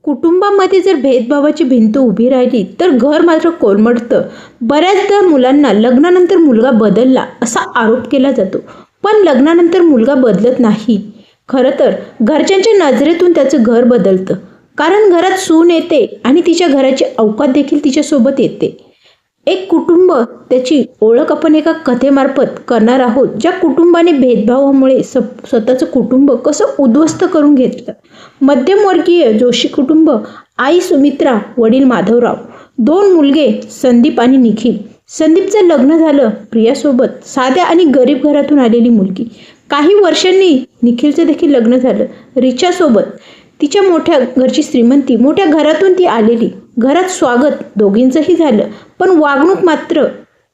कुटुंबामध्ये जर भेदभावाची भिंत उभी राहिली तर घर मात्र कोलमडतं. बऱ्याचदा मुलांना लग्नानंतर मुलगा बदलला असा आरोप केला जातो, पण लग्नानंतर मुलगा बदलत नाही. खरं तर घरच्यांच्या नजरेतून त्याचं घर बदलतं, कारण घरात सून येते आणि तिच्या घराची अवकात देखील तिच्यासोबत येते. एक कुटुंब त्याची ओळख आपण एका कथेमार्फत करणार आहोत, ज्या कुटुंबाने भेदभावामुळे स्वतःचं कुटुंब कसं उद्ध्वस्त करून घेतलं. मध्यमवर्गीय जोशी कुटुंब. आई सुमित्रा, वडील माधवराव, 2 मुलगे संदीप आणि निखिल. संदीपचं लग्न झालं प्रियासोबत, साध्या आणि गरीब घरातून आलेली मुलगी. काही वर्षांनी निखिलचं देखील लग्न झालं रिचासोबत. तिच्या मोठ्या घरची श्रीमंती, मोठ्या घरातून ती आलेली. घरात स्वागत दोघींचंही झालं, पण वागणूक मात्र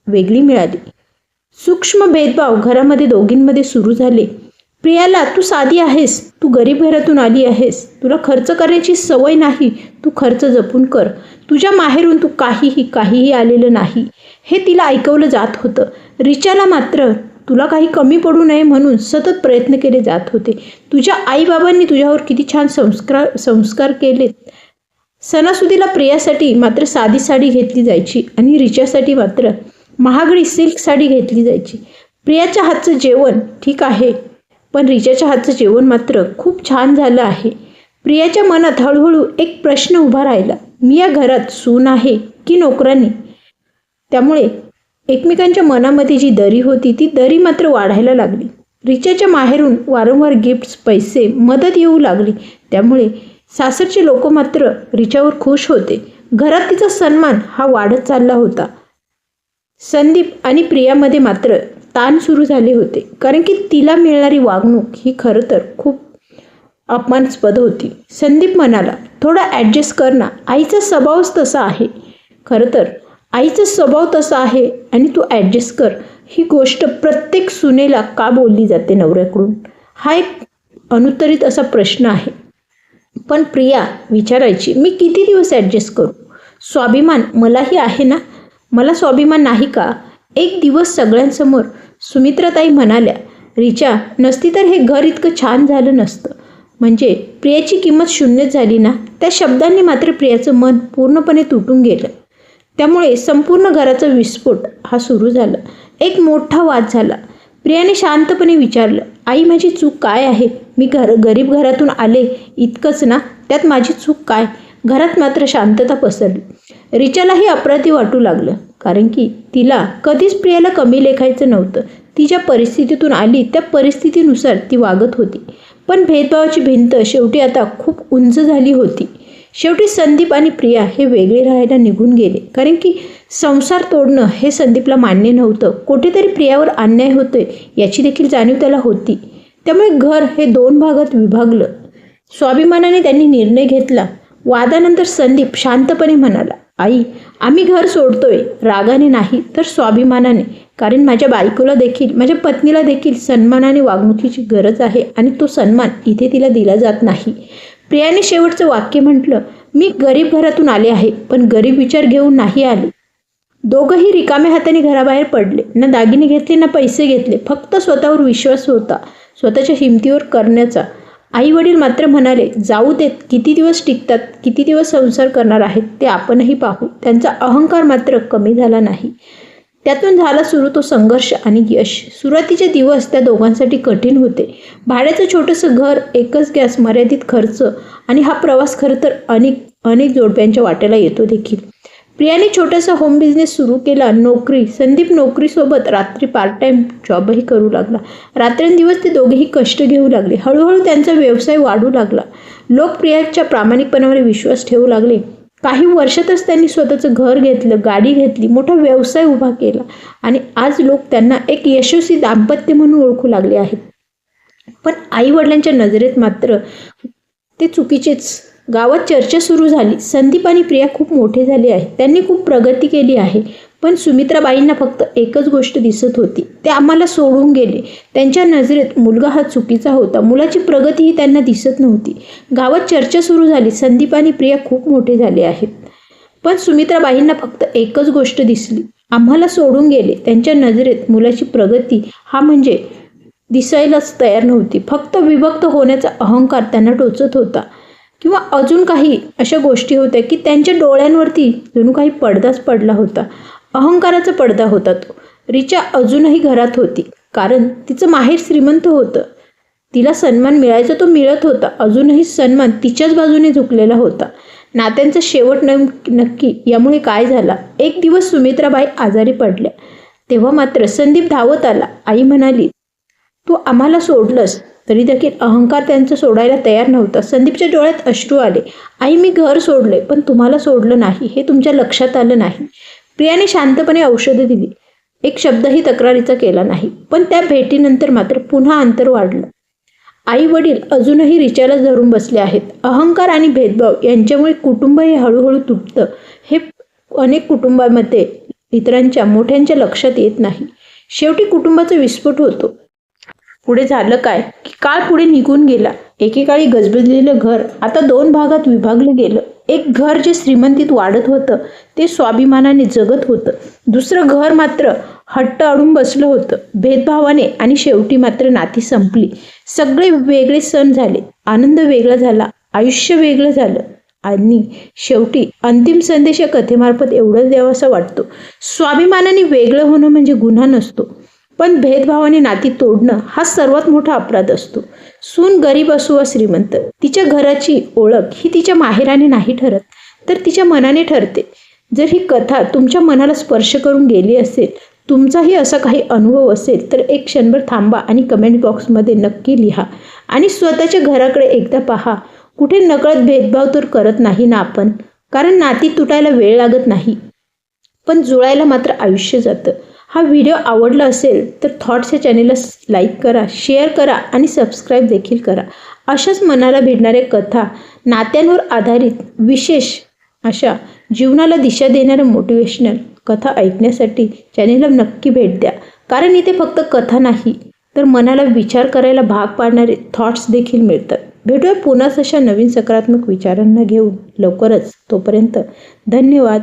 वेगळी मिळाली. सूक्ष्म भेदभाव घरामध्ये दोघींमध्ये सुरू झाले. प्रियाला, तू साधी आहेस, तू गरीब घरातून आली आहेस, तुला खर्च करण्याची सवय नाही, तू खर्च जपून कर, तुझ्या माहेरून तू काहीही आलेलं नाही, हे तिला ऐकवलं जात होतं. रिचाला मात्र तुला काही कमी पडू नये म्हणून सतत प्रयत्न केले जात होते. तुझ्या आईबाबांनी तुझ्यावर किती छान संस्कार केलेत. सणासुदीला प्रियासाठी मात्र साधी साडी घेतली जायची आणि रिचासाठी मात्र महागडी सिल्क साडी घेतली जायची. प्रियाच्या हातचं जेवण ठीक आहे, पण रिचाच्या हातचं जेवण मात्र खूप छान झालं आहे. प्रियाच्या मनात हळूहळू एक प्रश्न उभा राहिला, मी या घरात सून आहे की नोकरानी? त्यामुळे एकमेकांच्या मनामध्ये जी दरी होती ती दरी मात्र वाढायला लागली. रिचाच्या माहेरून वारंवार गिफ्ट्स, पैसे, मदत येऊ लागली. त्यामुळे सासरचे लोक मात्र रिचावर खुश होते. घरात तिचा सन्मान हा वाढत चालला होता. संदीप आणि प्रियामध्ये मात्र ताण सुरू झाले होते, कारण की तिला मिळणारी वागणूक ही खरं तर खूप अपमानास्पद होती. संदीप म्हणाला, थोडा ॲडजस्ट कर ना, आईचा स्वभावच तसा आहे. खरं तर आईचा स्वभाव तसा आहे आणि तू ॲडजस्ट कर, ही गोष्ट प्रत्येक सुनेला का बोलली जाते नवऱ्याकडून? हा एक अनुत्तरित असा प्रश्न आहे. पण प्रिया विचारायची, मी किती दिवस ॲडजस्ट करू? स्वाभिमान मलाही आहे ना, मला स्वाभिमान नाही का? एक दिवस सगळ्यांसमोर सुमित्राताई म्हणाल्या, रिचा नसती तर हे घर इतकं छान झालं नसतं. म्हणजे प्रियाची किंमत शून्यच झाली ना. त्या शब्दांनी मात्र प्रियाचं मन पूर्णपणे तुटून गेलं. त्यामुळे संपूर्ण घराचा विस्फोट हा सुरू झाला. एक मोठा वाद झाला. प्रियाने शांतपणे विचारलं, आई माझी चूक काय आहे? मी गरीब घरातून आले इतकंच ना, त्यात माझी चूक काय? घरात मात्र शांतता पसरली. रिचालाही अपराधी वाटू लागलं, कारण की तिला कधीच प्रियाला कमी लेखायचं नव्हतं. ती ज्या परिस्थितीतून आली त्या परिस्थितीनुसार ती वागत होती. पण भेदभावाची भिंत शेवटी आता खूप उंच झाली होती. शेवटी संदीप आणि प्रिया हे वेगळे राहायला निघून गेले, कारण की संसार तोडणं हे संदीपला मान्य नव्हतं. कुठेतरी प्रियावर अन्याय होतोय याची देखील जाणीव त्याला होती. त्यामुळे घर हे 2 भागात विभागलं. स्वाभिमानाने त्यांनी निर्णय घेतला. वादानंतर संदीप शांतपणे म्हणाला, आई आम्ही घर सोडतोय, रागाने नाही तर स्वाभिमानाने, कारण माझ्या बायकोला देखील, माझ्या पत्नीला देखील सन्मानाने वागणुकीची गरज आहे आणि तो सन्मान इथे तिला दिला जात नाही. प्रियाने शेवटचं वाक्य म्हटलं, मी गरीब घरातून आले आहे, पण गरीब विचार घेऊन नाही आले. दोघंही रिकाम्या हाताने घराबाहेर पडले. ना दागिने घेतले ना पैसे घेतले, फक्त स्वतःवर विश्वास होता, स्वतःच्या हिमतीवर करण्याचा. आई वडील मात्र म्हणाले, जाऊ देत, किती दिवस टिकतात, किती दिवस संसार करणार आहेत ते आपणही पाहू. त्यांचा अहंकार मात्र कमी झाला नाही. त्यातून झाला सुरू तो संघर्ष आणि यश. सुरुवातीचे दिवस त्या दोघांसाठी कठीण होते. भाड्याचं छोटंसं घर, एकच गॅस, मर्यादित खर्च आणि हा प्रवास खरं तर अनेक जोडप्यांच्या वाट्याला येतो देखील. प्रियाने छोटासा होम बिझनेस सुरू केला. नोकरी, संदीप नोकरीसोबत रात्री पार्ट टाईम जॉबही करू लागला. रात्रंदिवस ते दोघेही कष्ट घेऊ लागले. हळूहळू त्यांचा व्यवसाय वाढू लागला. लोक प्रियाच्या प्रामाणिकपणावर विश्वास ठेवू लागले. काही वर्षातच त्यांनी स्वतःचं घर घेतलं, गाडी घेतली, मोठा व्यवसाय उभा केला आणि आज लोक त्यांना एक यशस्वी दाम्पत्य म्हणून ओळखू लागले आहेत. पण आई वडिलांच्या नजरेत मात्र ते चुकीचेच. गावात चर्चा सुरू झाली. संदीप आणि प्रिया खूप मोठे झाले आहेत, त्यांनी खूप प्रगती केली आहे. पण सुमित्राबाईंना फक्त एकच गोष्ट दिसत होती, ते आम्हाला सोडून गेले. त्यांच्या नजरेत मुलगा हा चुकीचा होता. मुलाची प्रगतीही त्यांना दिसत नव्हती. गावात चर्चा सुरू झाली. संदीप आणि प्रिया खूप मोठे झाले आहेत, पण सुमित्राबाईंना फक्त एकच गोष्ट दिसली, आम्हाला सोडून गेले. त्यांच्या नजरेत मुलाची प्रगती हा म्हणजे दिसायलाच तयार नव्हती. फक्त विभक्त होण्याचा अहंकार त्यांना टोचत होता. किंवा अजून काही अशा गोष्टी होत्या की त्यांच्या डोळ्यांवरती जणू काही पडदाच पडला होता. अहंकाराचा पडदा होता तो. रिचा अजूनही घरात होती, कारण तिचं माहेर श्रीमंत होतं. तिला सन्मान मिळायचा तो मिळत होता. अजूनही सन्मान तिच्याच बाजूने झुकलेला होता. नात्यांचा शेवट नक्की यामुळे काय झाला? एक दिवस सुमित्राबाई आजारी पडल्या. तेव्हा मात्र संदीप धावत आला. आई म्हणाली, तू आम्हाला सोडलंस. तरी देखील अहंकार त्यांचं सोडायला तयार नव्हता. संदीपच्या डोळ्यात अश्रू आले. आई, मी घर सोडले, पण तुम्हाला सोडलं नाही हे तुमच्या लक्षात आलं नाही. प्रियाने शांतपणे औषधं दिली. एक शब्दही तक्रारीचा केला नाही. पण त्या भेटीनंतर मात्र पुन्हा अंतर वाढलं. आई वडील अजूनही रिचाला धरून बसले आहेत. अहंकार आणि भेदभाव यांच्यामुळे कुटुंब हे हळूहळू तुटतं. हे अनेक कुटुंबामध्ये इतरांच्या मोठ्यांच्या लक्षात येत नाही. शेवटी कुटुंबाचा विस्फोट होतो. पुढे झालं काय की काळ पुढे निघून गेला. एकेकाळी गजबजलेलं घर आता 2 भागात विभागलं गेलं. एक घर जे श्रीमंतीत वाढत होतं, ते स्वाभिमानाने जगत होतं. दुसरं घर मात्र हट्ट अडून बसलं होतं, भेदभावाने. आणि शेवटी मात्र नाती संपली. सगळे वेगळे सण झाले, आनंद वेगळा झाला, आयुष्य वेगळं झालं. आणि शेवटी अंतिम संदेश या कथेमार्फत एवढंच द्यावासा वाटतो, स्वाभिमानाने वेगळं होणं म्हणजे गुन्हा नसतो, पण भेदभावाने नाती तोडणं हा सर्वात मोठा अपराध असतो. सून गरीब असो वा श्रीमंत, तिच्या घराची ओळख ही तिच्या माहेराने नाही ठरत, तर तिच्या मनाने ठरते. जर ही कथा तुमच्या मनाला स्पर्श करून गेली असेल, तुमचाही असा काही अनुभव असेल, तर एक क्षणभर थांबा आणि कमेंट बॉक्समध्ये नक्की लिहा. आणि स्वतःच्या घराकडे एकदा पहा. कुठे नकळत भेदभाव तर करत नाही ना आपण? कारण नाती तुटायला वेळ लागत नाही, पण जुळायला मात्र आयुष्य जातं. हा व्हिडिओ आवडला असेल तर थॉट्स या चॅनेलला लाईक करा, शेअर करा आणि सबस्क्राईब देखील करा. अशाच मनाला भिडणाऱ्या कथा, नात्यांवर आधारित विशेष अशा जीवनाला दिशा देणाऱ्या मोटिवेशनल कथा ऐकण्यासाठी चॅनेलला नक्की भेट द्या. कारण इथे फक्त कथा नाही, तर मनाला विचार करायला भाग पाडणारे थॉट्स देखील मिळतात. भेटूया पुन्हा अशा नवीन सकारात्मक विचारांना घेऊन लवकरच. तोपर्यंत धन्यवाद.